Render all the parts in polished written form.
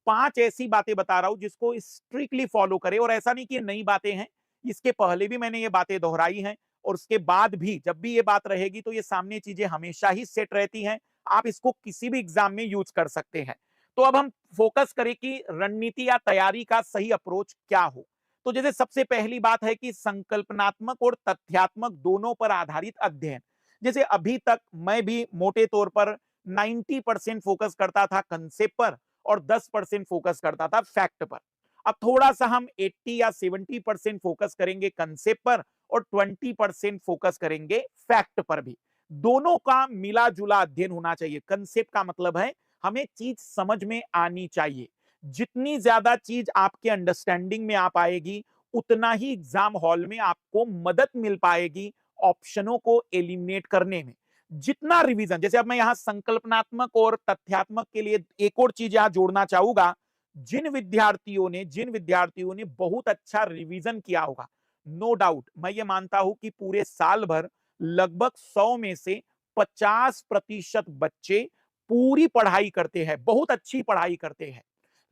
5 ऐसी बातें बता रहा हूं जिसको स्ट्रिक्टली फॉलो करें। और ऐसा नहीं कि ये नई बातें हैं, इसके पहले भी मैंने ये बातें दोहराई हैं, और उसके बाद भी जब भी ये बात रहेगी तो ये सामने चीजें हमेशा ही सेट रहती हैं। आप इसको किसी भी एग्जाम में यूज कर सकते हैं। तो अब हम फोकस करें कि रणनीति या तैयारी का सही अप्रोच क्या हो। तो जैसे सबसे पहली बात है कि संकल्पनात्मक और तथ्यात्मक दोनों पर आधारित अध्ययन। जैसे अभी तक मैं भी मोटे तौर पर 90% फोकस करता था कंसेप्ट पर और 10% फोकस करता था फैक्ट पर। अब थोड़ा सा हम 80 या 70% फोकस करेंगे कंसेप्ट पर और 20% फोकस करेंगे फैक्ट पर भी। दोनों का मिला जुला अध्ययन होना चाहिए। कंसेप्ट का मतलब है हमें चीज समझ में आनी चाहिए। जितनी ज्यादा चीज आपके अंडरस्टैंडिंग में आ पाएगी, उतना ही एग्जाम हॉल में आपको मदद मिल पाएगी ऑप्शनों को एलिमिनेट करने में। जितना रिवीजन, जैसे अब मैं यहां संकल्पनात्मक और तथ्यात्मक के लिए एक और चीज यहां जोड़ना चाहूंगा। जिन विद्यार्थियों ने बहुत अच्छा रिवीजन किया होगा, नो डाउट मैं ये मानता हूं कि पूरे साल भर लगभग 100 में से 50% बच्चे पूरी पढ़ाई करते हैं, बहुत अच्छी पढ़ाई करते हैं।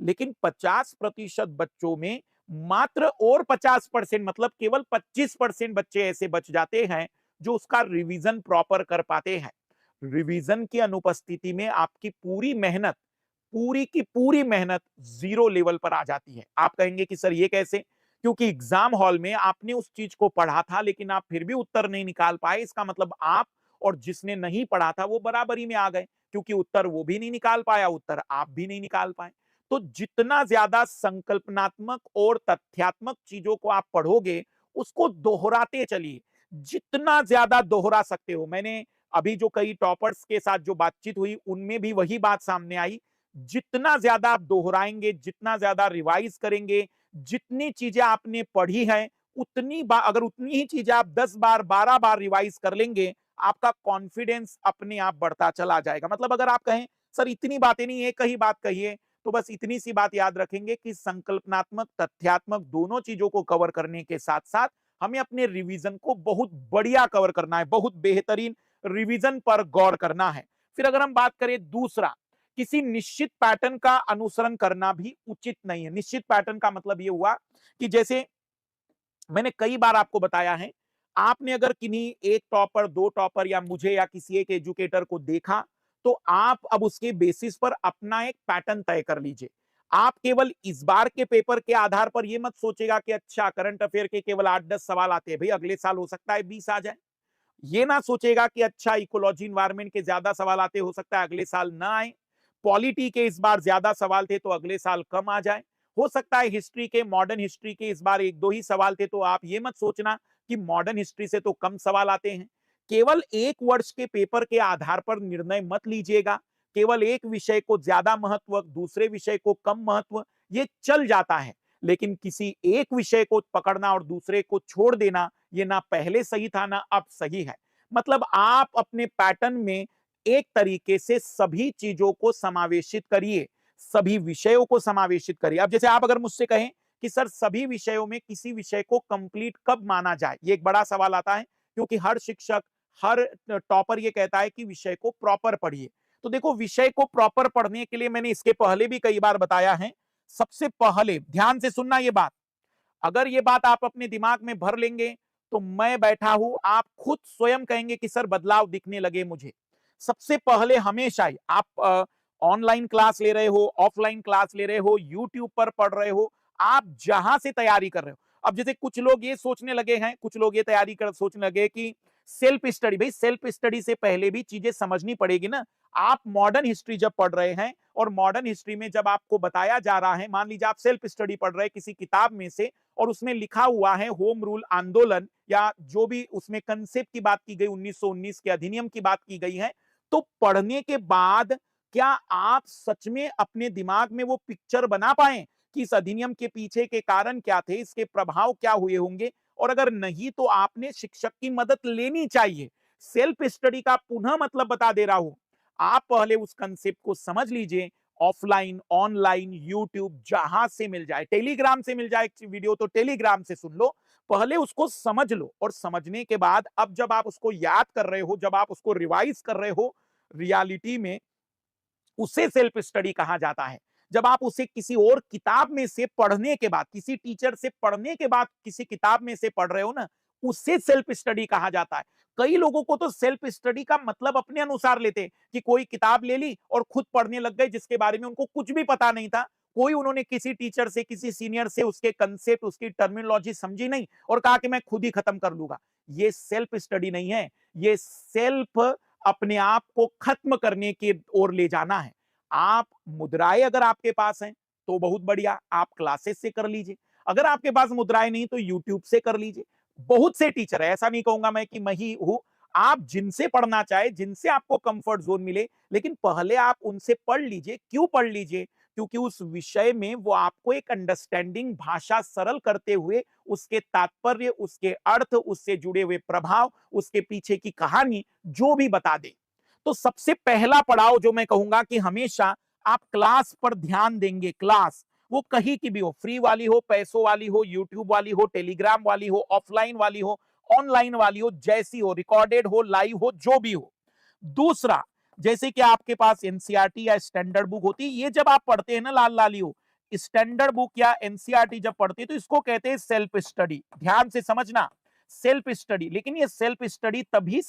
लेकिन 50% बच्चों में मात्र और 50% मतलब केवल 25% बच्चे ऐसे बच जाते हैं जो उसका रिवीजन प्रॉपर कर पाते हैं। रिवीजन की अनुपस्थिति में आपकी पूरी की पूरी मेहनत जीरो लेवल पर आ जाती है। आप कहेंगे कि सर ये कैसे? क्योंकि एग्जाम हॉल में आपने उस चीज को पढ़ा था लेकिन आप फिर भी उत्तर नहीं निकाल पाए। इसका मतलब आप और जिसने नहीं पढ़ा था वो बराबरी में आ गए, क्योंकि उत्तर वो भी नहीं निकाल पाया, उत्तर आप भी नहीं निकाल पाए। तो जितना ज्यादा संकल्पनात्मक और तथ्यात्मक चीजों को आप पढ़ोगे, उसको दोहराते चलिए। जितना ज्यादा दोहरा सकते हो। मैंने अभी जो कई टॉपर्स के साथ जो बातचीत हुई उनमें भी वही बात सामने आई। जितना ज्यादा आप दोहराएंगे, जितना ज्यादा रिवाइज करेंगे, जितनी चीजें आपने पढ़ी हैं उतनी बार, अगर उतनी ही चीजें आप 10 बार 12 बार रिवाइज कर लेंगे, आपका कॉन्फिडेंस अपने आप बढ़ता चला जाएगा। मतलब अगर आप कहें सर इतनी बातें नहीं, एक ही बात कहिए, तो बस इतनी सी बात याद रखेंगे कि संकल्पनात्मक तथ्यात्मक दोनों चीजों को कवर करने के साथ साथ हमें अपने रिवीजन को बहुत बढ़िया कवर करना है, बहुत बेहतरीन रिवीजन पर गौर करना है। फिर अगर हम बात करें दूसरा, किसी निश्चित पैटर्न का अनुसरण करना भी उचित नहीं है। निश्चित पैटर्न का मतलब यह हुआ कि जैसे मैंने कई बार आपको बताया है, आपने अगर किन्हीं एक टॉपर, दो टॉपर या मुझे या किसी एक एजुकेटर को देखा, तो आप अब उसके बेसिस पर अपना एक पैटर्न तय कर लीजिए। आप केवल इस बार के पेपर के आधार पर यह मत सोचेगा कि अच्छा करंट अफेयर के केवल 8-10 सवाल आते हैं, भाई अगले साल हो सकता है 20 आ जाए। ये ना सोचेगा कि अच्छा इकोलॉजी इन्वायरमेंट के ज्यादा सवाल आते, हो सकता है अगले साल ना आए। पॉलिटी के इस बार ज्यादा सवाल थे तो अगले साल कम आ जाए। हो सकता है हिस्ट्री के, मॉडर्न हिस्ट्री के इस बार एक दो ही सवाल थे, तो आप ये मत सोचना कि मॉडर्न हिस्ट्री से तो कम सवाल आते हैं। केवल एक वर्ष के पेपर के आधार पर निर्णय मत लीजिएगा। केवल एक विषय को ज्यादा महत्व, दूसरे विषय को कम महत्व, ये चल जाता है। लेकिन किसी एक विषय को पकड़ना और दूसरे को छोड़ देना, ये ना पहले सही था ना अब सही है। मतलब आप अपने पैटर्न में एक तरीके से सभी चीजों को समावेशित करिए, सभी विषयों को समावेशित करिए। अब जैसे आप अगर मुझसे कहें कि सर सभी विषयों में किसी विषय को कंप्लीट कब माना जाए, ये एक बड़ा सवाल आता है, क्योंकि हर शिक्षक, हर टॉपर ये कहता है कि विषय को प्रॉपर पढ़िए। तो देखो, विषय को प्रॉपर पढ़ने के लिए मैंने इसके पहले भी कई बार बताया है। सबसे पहले ध्यान से सुनना ये बात, अगर ये बात आप अपने दिमाग में भर लेंगे तो मैं बैठा हूं, आप खुद स्वयं कहेंगे कि सर बदलाव दिखने लगे मुझे। सबसे पहले हमेशा ही आप ऑनलाइन क्लास ले रहे हो, ऑफलाइन क्लास ले रहे हो, यूट्यूब पर पढ़ रहे हो, आप जहां से तैयारी कर रहे हो। अब जैसे कुछ लोग ये सोचने लगे हैं, कुछ लोग ये तैयारी कर सोचने लगे कि सेल्फ स्टडी, भाई सेल्फ स्टडी से पहले भी चीजें समझनी पड़ेगी ना। आप मॉडर्न हिस्ट्री जब पढ़ रहे हैं और मॉडर्न हिस्ट्री में जब आपको बताया जा रहा है, मान लीजिए आप सेल्फ स्टडी पढ़ रहे हैं किसी किताब में से और उसमें लिखा हुआ है होम रूल आंदोलन या जो भी उसमें कंसेप्ट की बात की गई, 1919 के अधिनियम की बात की गई है, तो पढ़ने के बाद क्या आप सच में अपने दिमाग में वो पिक्चर बना पाए कि इस अधिनियम के पीछे के कारण क्या थे, इसके प्रभाव क्या हुए होंगे? और अगर नहीं तो आपने शिक्षक की मदद लेनी चाहिए। सेल्फ स्टडी का पुनः मतलब बता दे रहा हूं, आप पहले उस कंसेप्ट को समझ लीजिए। ऑफलाइन, ऑनलाइन, यूट्यूब जहां से मिल जाए, टेलीग्राम से मिल जाए वीडियो तो टेलीग्राम से सुन लो। पहले उसको समझ लो और समझने के बाद अब जब आप उसको याद कर रहे हो, जब आप उसको रिवाइज कर रहे हो, रियलिटी में उसे सेल्फ स्टडी कहा जाता है। जब आप उसे किसी और किताब में से पढ़ने के बाद, किसी टीचर से पढ़ने के बाद किसी किताब में से पढ़ रहे हो ना, उसे सेल्फ स्टडी कहा जाता है। कई लोगों को तो सेल्फ स्टडी का मतलब अपने अनुसार लेते कि कोई किताब ले ली और खुद पढ़ने लग गए, जिसके बारे में उनको कुछ भी पता नहीं था। कोई उन्होंने किसी टीचर से, किसी सीनियर से उसके कंसेप्ट, उसकी टर्मिनोलॉजी समझी नहीं और कहा कि मैं खुद ही खत्म कर लूंगा। ये सेल्फ स्टडी नहीं है, ये सेल्फ अपने आप को खत्म करने की ओर ले जाना है। आप मुद्राएं अगर आपके पास हैं तो बहुत बढ़िया, आप क्लासेस से कर लीजिए। अगर आपके पास मुद्राएं नहीं तो यूट्यूब से कर लीजिए। बहुत से टीचर है, ऐसा नहीं कहूंगा मैं कि मैं ही हूं। आप जिनसे पढ़ना चाहे, जिनसे आपको कंफर्ट जोन मिले, लेकिन पहले आप उनसे पढ़ लीजिए। क्यों पढ़ लीजिए? क्योंकि उस विषय में वो आपको एक अंडरस्टैंडिंग भाषा सरल करते हुए उसके तात्पर्य, उसके अर्थ, उससे जुड़े हुए प्रभाव, उसके पीछे की कहानी जो भी बता दे। तो सबसे पहला पड़ाव जो मैं कहूंगा कि हमेशा आप क्लास पर ध्यान देंगे। क्लास वो कहीं की भी हो, फ्री वाली हो, पैसों वाली हो, यूट्यूब वाली हो, टेलीग्राम वाली हो, ऑफलाइन वाली हो, ऑनलाइन वाली हो, जैसी हो, रिकॉर्डेड हो, लाइव हो, जो भी हो। दूसरा, जैसे कि आपके पास एनसीईआरटी या स्टैंडर्ड बुक होती है, ये जब आप पढ़ते हैं ना लाल लाली हो, स्टैंडर्ड बुक या एनसीईआरटी जब पढ़ते हैं तो इसको कहते हैं सेल्फ स्टडी। ध्यान से समझना, सेल्फ स्टडी। लेकिन ये सेल्फ स्टडी तभी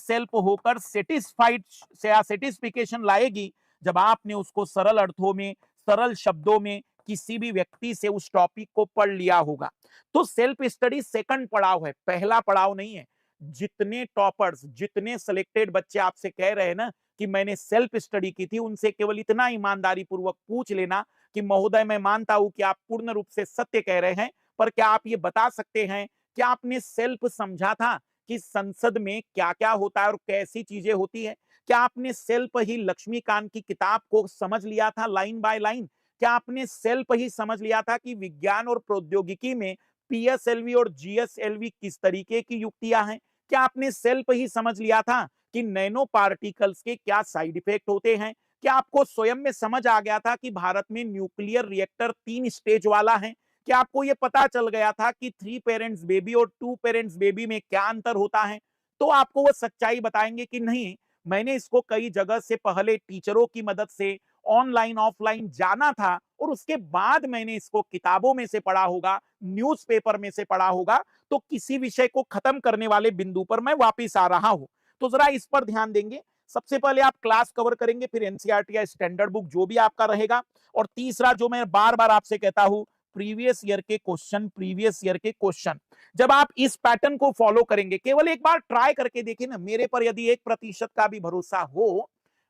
सेल्फ होकर सेटिस्फाइड या सेटिस्फिकेशन लाएगी जब आपने उसको सरल अर्थों में, सरल शब्दों में किसी भी व्यक्ति से उस टॉपिक को पढ़ लिया होगा। तो सेल्फ स्टडी सेकंड पड़ाव है, पहला पड़ाव नहीं है। जितने टॉपर्स, जितने सिलेक्टेड बच्चे आपसे कह रहे हैं ना कि मैंने सेल्फ स्टडी की थी, उनसे केवल इतना ईमानदारी पूर्वक पूछ लेना कि महोदय, मैं मानता हूं कि आप पूर्ण रूप से सत्य कह रहे हैं, पर क्या आप ये बता सकते हैं कि आपने सेल्फ समझा था कि संसद में क्या क्या होता है और कैसी चीजें होती है? क्या आपने सेल्फ ही लक्ष्मीकांत की किताब को समझ लिया था लाइन बाय लाइन? क्या आपने सेल्फ ही समझ लिया था कि विज्ञान और प्रौद्योगिकी में पीएसएलवी और जीएसएलवी किस तरीके की युक्तियां हैं? क्या आपने सेल्फ ही समझ लिया था कि नैनो पार्टिकल्स के क्या साइड इफेक्ट होते हैं? क्या आपको स्वयं में समझ आ गया था कि भारत में न्यूक्लियर रिएक्टर 3 स्टेज वाला है? क्या आपको यह पता चल गया था कि 3 पेरेंट्स बेबी और 2 पेरेंट्स बेबी में क्या अंतर होता है? तो आपको वो सच्चाई बताएंगे कि नहीं, मैंने इसको कई जगह से पहले टीचरों की मदद से ऑनलाइन ऑफलाइन जाना था और उसके बाद मैंने इसको किताबों में से पढ़ा होगा, न्यूज़पेपर में से पढ़ा होगा, तो किसी विषय को खत्म करने वाले बिंदु पर मैं वापस आ रहा हूं। तो जरा इस पर ध्यान देंगे। सबसे पहले आप क्लास कवर करेंगे, फिर एनसीईआरटी या स्टैंडर्ड बुक जो भी आपका रहेगा, और तीसरा जो मैं बार बार आपसे कहता हूं, प्रीवियस ईयर के क्वेश्चन, प्रीवियस ईयर के क्वेश्चन। जब आप इस पैटर्न को फॉलो करेंगे, केवल एक बार ट्राई करके देखिए ना, मेरे पर यदि 1% का भी भरोसा हो,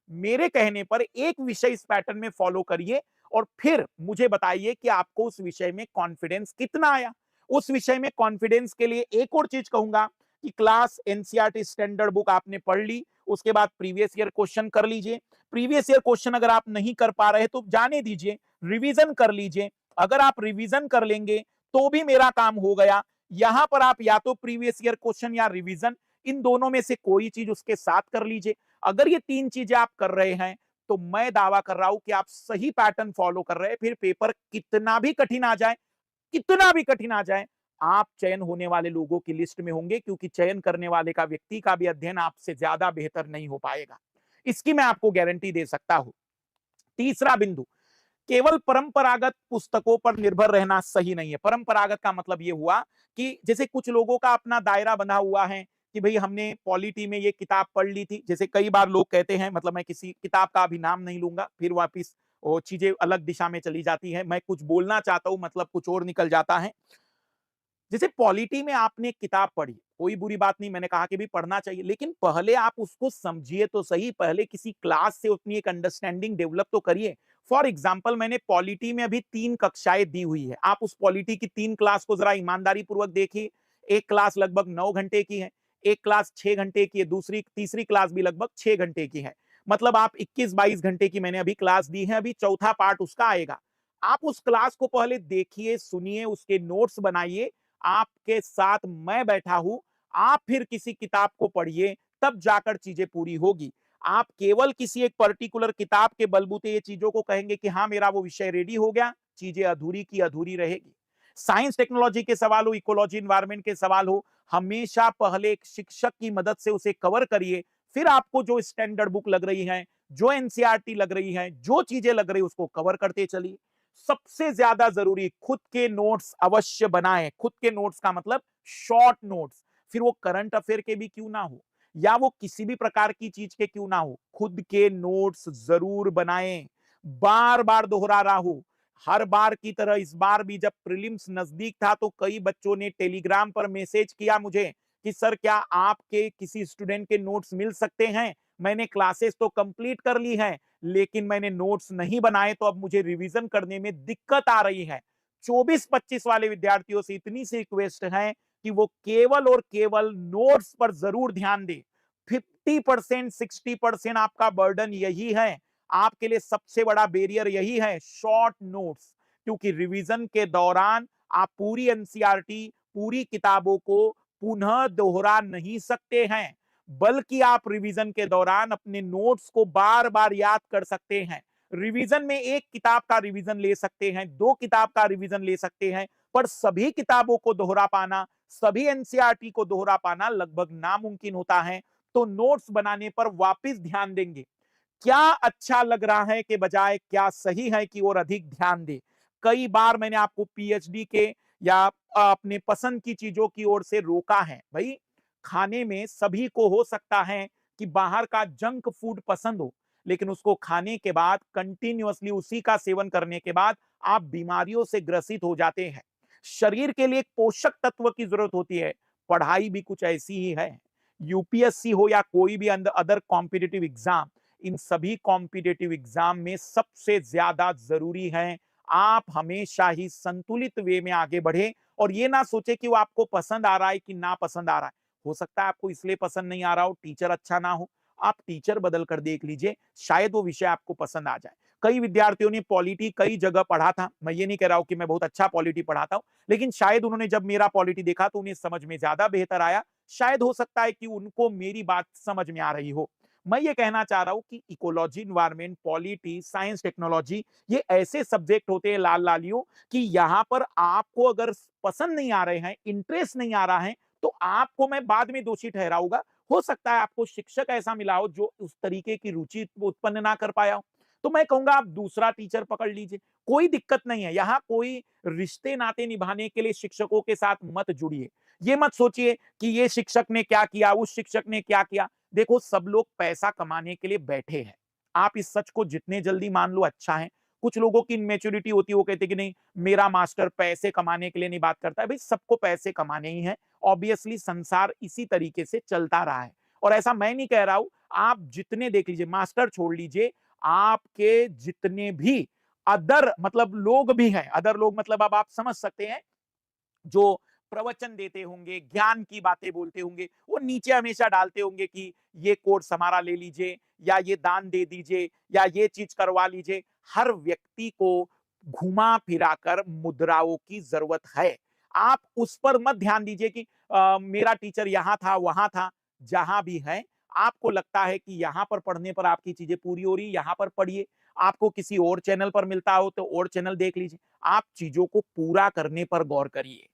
मेरे कहने पर एक विषय इस पैटर्न में फॉलो करिए और फिर मुझे बताइए कि आपको उस विषय में कॉन्फिडेंस कितना आया। उस विषय में कॉन्फिडेंस के लिए एक और चीज कहूंगा कि क्लास एनसीईआरटी स्टैंडर्ड बुक आपने पढ़ ली, उसके बाद प्रीवियस ईयर क्वेश्चन कर लीजिए। प्रीवियस ईयर क्वेश्चन अगर आप नहीं कर पा रहे तो जाने दीजिए, रिवीजन कर लीजिए। अगर आप रिवीजन कर लेंगे तो भी मेरा काम हो गया। यहां पर आप या तो प्रीवियस ईयर क्वेश्चन या रिवीजन, इन दोनों में से कोई चीज उसके साथ कर लीजिए। अगर ये 3 चीजें आप कर रहे हैं तो मैं दावा कर रहा हूं कि आप सही पैटर्न फॉलो कर रहे हैं। फिर पेपर कितना भी कठिन आ जाए, कितना भी कठिन आ जाए, आप चयन होने वाले लोगों की लिस्ट में होंगे, क्योंकि चयन करने वाले का व्यक्ति का भी अध्ययन आपसे ज्यादा बेहतर नहीं हो पाएगा। इसकी मैं आपको गारंटी दे सकता हूं। तीसरा बिंदु, केवल परंपरागत पुस्तकों पर निर्भर रहना सही नहीं है। परंपरागत का मतलब यह हुआ कि जैसे कुछ लोगों का अपना दायरा बना हुआ है कि भाई हमने पॉलिटी में ये किताब पढ़ ली थी। जैसे कई बार लोग कहते हैं, मतलब मैं किसी किताब का अभी नाम नहीं लूंगा, फिर वापिस वो चीजें अलग दिशा में चली जाती है। मैं कुछ बोलना चाहता हूं, मतलब कुछ और निकल जाता है। जैसे पॉलिटी में आपने किताब पढ़ी, कोई बुरी बात नहीं, मैंने कहा कि भी पढ़ना चाहिए, लेकिन पहले आप उसको समझिए तो सही। पहले किसी क्लास से उतनी एक अंडरस्टैंडिंग डेवलप तो करिए। फॉर एग्जाम्पल, मैंने पॉलिटी में अभी 3 कक्षाएं दी हुई है। आप उस पॉलिटी की 3 क्लास को जरा ईमानदारी पूर्वक देखिए। एक क्लास लगभग 9 घंटे की है, एक क्लास 6 घंटे की है, दूसरी तीसरी क्लास भी लगभग 6 घंटे की है। मतलब आप 21-22 घंटे की मैंने अभी क्लास दी है। अभी चौथा पार्ट उसका आएगा। आप उस क्लास को पहले देखिए, सुनिए, उसके नोट्स बनाइए। आपके साथ मैं बैठा हूं, आप फिर किसी किताब को पढ़िए, तब जाकर चीजें पूरी होगी। आप केवल किसी एक पर्टिकुलर किताब के बलबूते ये चीजों को कहेंगे कि हाँ मेरा वो विषय रेडी हो गया, चीजें अधूरी की अधूरी रहेगी। साइंस टेक्नोलॉजी के सवाल हो, इकोलॉजी इन्वायरमेंट के सवाल हो, हमेशा पहले एक शिक्षक की मदद से उसे कवर करिए। फिर आपको जो स्टैंडर्ड बुक लग रही है, जो एनसीईआरटी लग रही है, जो चीजें लग रही है उसको कवर करते चलिए। सबसे ज्यादा जरूरी खुद के नोट्स अवश्य बनाएं। खुद के नोट्स का मतलब शॉर्ट नोट्स, फिर वो करंट अफेयर के भी क्यों ना हो या वो किसी भी प्रकार की चीज के क्यों ना हो, खुद के नोट्स जरूर बनाएं। बार बार दोहरा रहा हूं, हर बार की तरह इस बार भी जब प्रीलिम्स नजदीक था तो कई बच्चों ने टेलीग्राम पर मैसेज किया मुझे कि सर क्या आपके किसी स्टूडेंट के नोट्स मिल सकते हैं। मैंने क्लासेस तो कंप्लीट कर ली है लेकिन मैंने नोट्स नहीं बनाए, तो अब मुझे रिवीजन करने में दिक्कत आ रही है। 24-25 वाले विद्यार्थियों से इतनी सी रिक्वेस्ट है कि वो केवल और केवल नोट्स पर जरूर ध्यान दे। 50% 60% आपका बर्डन यही है। आपके लिए सबसे बड़ा बैरियर यही है, शॉर्ट नोट्स। क्योंकि रिवीजन के दौरान आप पूरी एनसीईआरटी, पूरी किताबों को पुनः दोहरा नहीं सकते हैं, बल्कि आप रिवीजन के दौरान अपने नोट्स को बार बार याद कर सकते हैं। रिवीजन में एक किताब का रिवीजन ले सकते हैं, 2 किताब का रिवीजन ले सकते हैं, पर सभी किताबों को दोहरा पाना, सभी एनसीईआरटी को दोहरा पाना लगभग नामुमकिन होता है। तो नोट्स बनाने पर वापस ध्यान देंगे। क्या अच्छा लग रहा है के बजाय क्या सही है कि और अधिक ध्यान दे। कई बार मैंने आपको पीएचडी के या अपने पसंद की चीजों की ओर से रोका है। भाई खाने में सभी को हो सकता है कि बाहर का जंक फूड पसंद हो, लेकिन उसको खाने के बाद कंटिन्यूअसली उसी का सेवन करने के बाद आप बीमारियों से ग्रसित हो जाते हैं। शरीर के लिए एक पोषक तत्व की जरूरत होती है। पढ़ाई भी कुछ ऐसी ही है। यूपीएससी हो या कोई भी अदर कॉम्पिटिटिव एग्जाम, इन सभी कॉम्पिटिटिव एग्जाम में सबसे ज्यादा जरूरी है आप हमेशा ही संतुलित वे में आगे बढ़े और ये ना सोचे कि वो आपको पसंद आ रहा है कि ना पसंद आ रहा है। हो सकता है आपको इसलिए पसंद नहीं आ रहा हो, टीचर अच्छा ना हो। आप टीचर बदल कर देख लीजिए, शायद वो विषय आपको पसंद आ जाए। कई विद्यार्थियों ने पॉलिटी कई जगह पढ़ा था, मैं ये नहीं कह रहा हूं कि मैं बहुत अच्छा पॉलिटी पढ़ाता हूं, लेकिन शायद उन्होंने जब मेरा पॉलिटी देखा तो उन्हें समझ में ज्यादा बेहतर आया। शायद हो सकता है कि उनको मेरी बात समझ में आ रही हो। मैं ये कहना चाह रहा हूं कि ecology, environment, polity, science, technology, ये ऐसे सब्जेक्ट होते हैं लाल लालियों कि यहां पर आपको अगर पसंद नहीं आ रहे हैं, इंटरेस्ट नहीं आ रहा है, तो आपको मैं बाद में दोषी ठहराऊंगा। हो सकता है आपको शिक्षक ऐसा मिला हो जो उस तरीके की रुचि उत्पन्न ना कर पाया हो, तो मैं कहूंगा आप दूसरा टीचर पकड़ लीजिए। कोई दिक्कत नहीं है, यहाँ कोई रिश्ते नाते निभाने के लिए शिक्षकों के साथ मत जुड़िए। ये मत सोचिए कि ये शिक्षक ने क्या किया, उस शिक्षक ने क्या किया। देखो सब लोग पैसा कमाने के लिए बैठे हैं। आप इस सच को जितने जल्दी मान लो अच्छा है। कुछ लोगों की इमेच्योरिटी होती है, वो कहते हैं कि नहीं मेरा मास्टर पैसे कमाने के लिए नहीं बात करता है। भाई सबको पैसे कमाने ही है। ऑब्वियसली संसार इसी तरीके से चलता रहा है और ऐसा मैं नहीं कह रहा हूं। आप जितने देख लीजिए, मास्टर छोड़ लीजिए, आपके जितने भी अदर मतलब लोग भी हैं, अदर लोग मतलब अब आप समझ सकते हैं, जो प्रवचन देते होंगे, ज्ञान की बातें बोलते होंगे, वो नीचे हमेशा डालते होंगे कि ये कोर्स हमारा ले लीजिए या ये दान दे दीजिए या ये चीज करवा लीजिए। हर व्यक्ति को घुमा फिराकर मुद्राओं की जरूरत है। आप उस पर मत ध्यान दीजिए कि मेरा टीचर यहां था वहां था। जहां भी है, आपको लगता है कि यहां पर पढ़ने पर आपकी चीजें पूरी हो रही, यहां पर पढ़िए। आपको किसी और चैनल पर मिलता हो तो और चैनल देख लीजिए। आप चीजों को पूरा करने पर गौर करिए।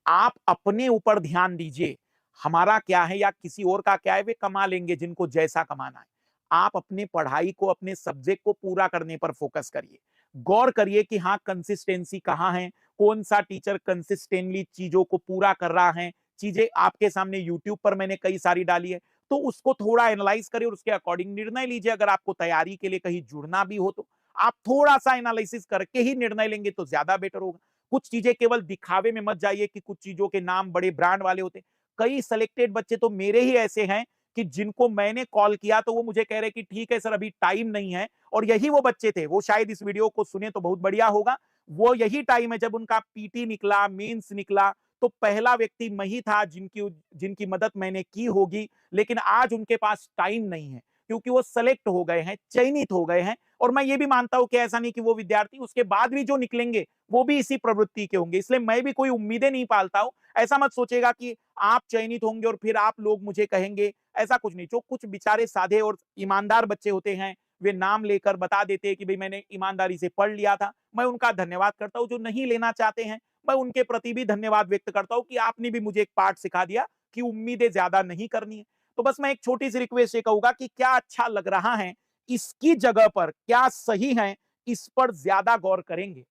आप अपने ऊपर ध्यान दीजिए। हमारा क्या है या किसी और का क्या है, वे कमा लेंगे जिनको जैसा कमाना है। आप अपने पढ़ाई को, अपने सब्जेक्ट को पूरा करने पर फोकस करिए। गौर करिए कि हाँ कंसिस्टेंसी कहाँ है, कौन सा टीचर कंसिस्टेंटली चीजों को पूरा कर रहा है। चीजें आपके सामने यूट्यूब पर मैंने कई सारी डाली है, तो उसको थोड़ा एनालाइज करिए और उसके अकॉर्डिंग निर्णय लीजिए। अगर आपको तैयारी के लिए कहीं जुड़ना भी हो तो आप थोड़ा सा एनालिसिस करके ही निर्णय लेंगे तो ज्यादा बेटर होगा। कुछ चीजें केवल दिखावे में मत जाइए कि कुछ चीजों के नाम बड़े ब्रांड वाले होते हैं। कई सेलेक्टेड बच्चे तो मेरे ही ऐसे हैं कि जिनको मैंने कॉल किया तो वो मुझे कह रहे कि ठीक है सर अभी टाइम नहीं है, और यही वो बच्चे थे, वो शायद इस वीडियो को सुने तो बहुत बढ़िया होगा। वो यही टाइम है जब उनका पीटी निकला, मेंस निकला, तो पहला व्यक्ति मैं ही था जिनकी जिनकी मदद मैंने की होगी। लेकिन आज उनके पास टाइम नहीं है क्योंकि वो सेलेक्ट हो गए हैं, चयनित हो गए हैं। और मैं ये भी मानता हूं कि ऐसा नहीं कि वो विद्यार्थी उसके बाद भी जो निकलेंगे वो भी इसी प्रवृत्ति के होंगे, इसलिए मैं भी कोई उम्मीदें नहीं पालता हूं। ऐसा मत सोचेगा कि आप चयनित होंगे और फिर आप लोग मुझे कहेंगे, ऐसा कुछ नहीं। जो कुछ बेचारे साधे और ईमानदार बच्चे होते हैं वे नाम लेकर बता देते हैं कि भाई मैंने ईमानदारी से पढ़ लिया था, मैं उनका धन्यवाद करता हूं। जो नहीं लेना चाहते हैं, मैं उनके प्रति भी धन्यवाद व्यक्त करता हूं कि आपने भी मुझे एक पाठ सिखा दिया कि उम्मीदें ज्यादा नहीं करनी है। तो बस मैं एक छोटी सी रिक्वेस्ट ये कहूंगा कि क्या अच्छा लग रहा है इसकी जगह पर क्या सही है, इस पर ज्यादा गौर करेंगे।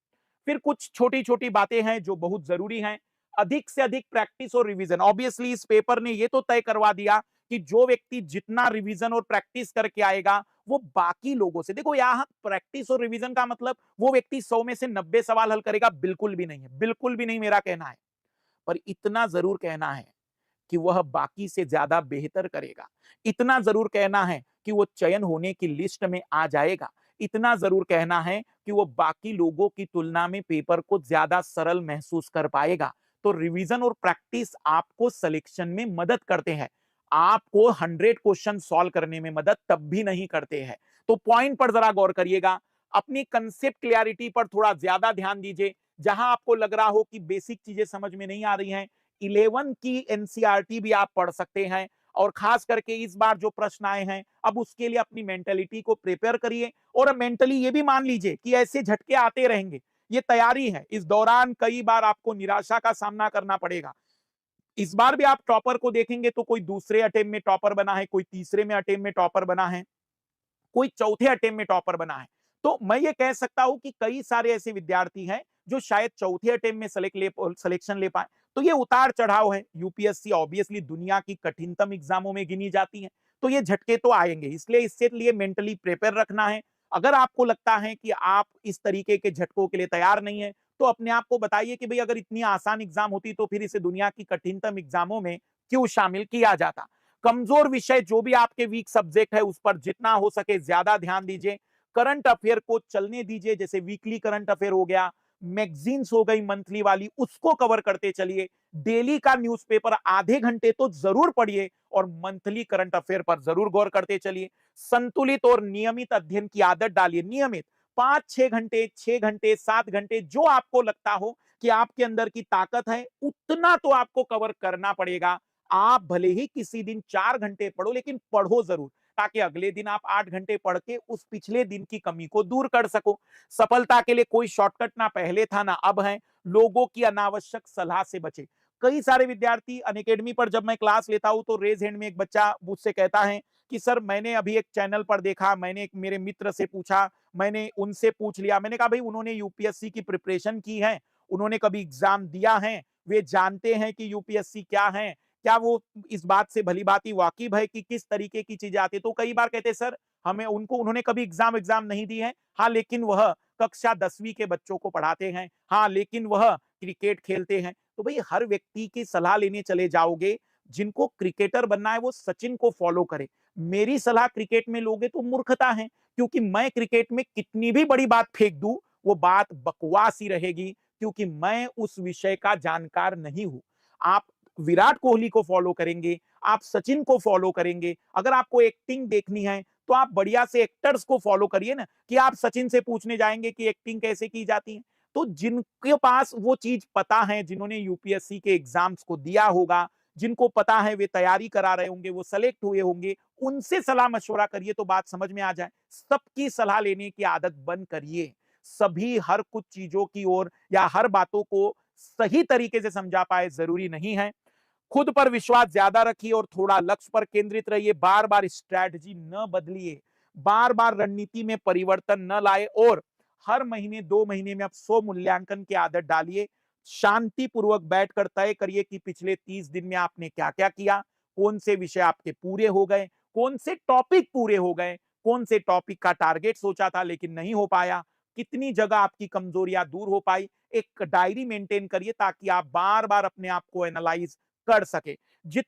फिर कुछ छोटी-छोटी बातें हैं जो बहुत जरूरी हैं। अधिक से अधिक प्रैक्टिस और रिवीजन। ऑब्वियसली इस पेपर ने ये तो तय करवा दिया कि जो व्यक्ति जितना रिवीजन और प्रैक्टिस करके आएगा, वो बाकी लोगों से, देखो यहाँ प्रैक्टिस और रिवीजन का मतलब वो व्यक्ति 100 में से 90 सवाल हल करेगा, बिल्कुल भी नहीं है, बिल्कुल भी नहीं मेरा कहना है। पर इतना जरूर कहना है कि वह बाकी से ज्यादा बेहतर करेगा। इतना जरूर कहना है कि वो चयन होने की लिस्ट में आ जाएगा। इतना जरूर कहना है कि वो बाकी लोगों की तुलना में पेपर को ज्यादा सरल महसूस कर पाएगा। तो रिवीजन और प्रैक्टिस आपको सिलेक्शन में मदद करते हैं। आपको 100 क्वेश्चन सॉल्व करने में मदद तब भी नहीं करते हैं। तो पॉइंट पर जरा गौर करिएगा। अपनी कंसेप्ट क्लियरिटी पर थोड़ा ज्यादा ध्यान दीजिए। जहां आपको लग रहा हो कि बेसिक चीजें समझ में नहीं आ रही हैं, 11 की एनसीईआरटी भी आप पढ़ सकते हैं। और खास करके इस बार जो प्रश्न आए हैं, अब उसके लिए अपनी मेंटेलिटी को प्रिपेयर करिए। और मेंटली ये भी मान लीजिए कि ऐसे झटके आते रहेंगे, ये तैयारी है। इस दौरान कई बार आपको निराशा का सामना करना पड़ेगा। इस बार भी आप टॉपर को देखेंगे तो कोई दूसरे अटेम्प्ट में टॉपर बना है, कोई तीसरे में अटेम्प्ट में टॉपर बना है, कोई चौथे अटेम्प्ट में टॉपर बना है। तो मैं ये कह सकता हूं कि कई सारे ऐसे विद्यार्थी हैं जो शायद चौथे अटेम्प्ट में सिलेक्शन ले पाए। तो ये उतार चढ़ाव है। यूपीएससी ऑब्वियसली दुनिया की कठिनतम एग्जामों में गिनी जाती है। तो ये झटके तो आएंगे, इसलिए इससे लिए मेंटली प्रिपेयर रखना है। अगर आपको लगता है कि आप इस तरीके के झटकों के लिए तैयार नहीं है, तो अपने आप को बताइए कि भाई अगर इतनी आसान एग्जाम होती तो फिर इसे दुनिया की कठिनतम एग्जामों में क्यों शामिल किया जाता। कमजोर विषय जो भी आपके वीक सब्जेक्ट है उस पर जितना हो सके ज्यादा ध्यान दीजिए। करंट अफेयर को चलने दीजिए, जैसे वीकली करंट अफेयर हो गया, मैगजीन्स हो गई मंथली वाली, उसको कवर करते चलिए। डेली का न्यूज़पेपर आधे घंटे तो जरूर पढ़िए और मंथली करंट अफेयर पर जरूर गौर करते चलिए। संतुलित और नियमित अध्ययन की आदत डालिए। नियमित 5-6 घंटे, 6 घंटे, 7 घंटे, जो आपको लगता हो कि आपके अंदर की ताकत है उतना तो आपको कवर करना पड़ेगा। आप भले ही किसी दिन 4 घंटे पढ़ो, लेकिन पढ़ो जरूर, ताकि अगले दिन आप 8 घंटे पढ़ के उस पिछले दिन की कमी को दूर कर सको। सफलता के लिए कोई शॉर्टकट ना पहले था ना अब है। लोगों की अनावश्यक सलाह से बचे। कई सारे विद्यार्थी अनअकैडमी पर जब मैं क्लास लेता हूं तो रेज हैंड में एक बच्चा मुझसे कहता है कि सर मैंने अभी एक चैनल पर देखा, मैंने एक मेरे मित्र से पूछा, मैंने उनसे पूछ लिया। मैंने कहा भाई उन्होंने यूपीएससी की प्रिपरेशन की है, उन्होंने कभी एग्जाम दिया है, वे जानते हैं कि यूपीएससी क्या है, क्या वो इस बात से भली-भांति वाकिफ है कि किस तरीके की चीजें आती है। तो कई बार कहते हैं सर हमें उन्होंने कभी एग्जाम नहीं दी है। हाँ, लेकिन वह कक्षा 10वीं के बच्चों को पढ़ाते हैं। हाँ, लेकिन वह क्रिकेट खेलते हैं। तो भाई हर व्यक्ति की सलाह लेने चले जाओगे, जिनको क्रिकेटर बनना है वो सचिन को फॉलो करे। मेरी सलाह क्रिकेट में लोगे तो मूर्खता है, क्योंकि मैं क्रिकेट में कितनी भी बड़ी बात फेंक दूं, वो बात बकवास ही रहेगी, क्योंकि मैं उस विषय का जानकार नहीं हूं। आप विराट कोहली को फॉलो करेंगे, आप सचिन को फॉलो करेंगे। अगर आपको एक्टिंग देखनी है तो आप बढ़िया से एक्टर्स को फॉलो करिए ना, कि आप सचिन से पूछने जाएंगे कि एक्टिंग कैसे की जाती है। तो जिनके पास वो चीज पता है, जिन्होंने यूपीएससी के एग्जाम्स को दिया होगा, जिनको पता है, वे तैयारी करा रहे होंगे, वो सेलेक्ट हुए होंगे, उनसे सलाह मशवरा करिए तो बात समझ में आ जाए। सबकी सलाह लेने की आदत बंद करिए। सभी हर कुछ चीजों की ओर या हर बातों को सही तरीके से समझा पाए जरूरी नहीं है। खुद पर विश्वास ज्यादा रखिए और थोड़ा लक्ष्य पर केंद्रित रहिए। बार बार स्ट्रैटेजी न बदलिए, बार बार रणनीति में परिवर्तन न लाए, और हर महीने 2 महीने में आप 100 मूल्यांकन की आदत डालिए। शांतिपूर्वक बैठकर तय करिए कि पिछले 30 दिन में आपने क्या क्या किया, कौन से विषय आपके पूरे हो गए, कौन से टॉपिक पूरे हो गए, कौन से टॉपिक का टारगेट सोचा था लेकिन नहीं हो पाया, कितनी जगह आपकी कमजोरियां दूर हो पाई। एक डायरी मेंटेन करिए ताकि आप बार बार अपने आप को एनालाइज कर सके।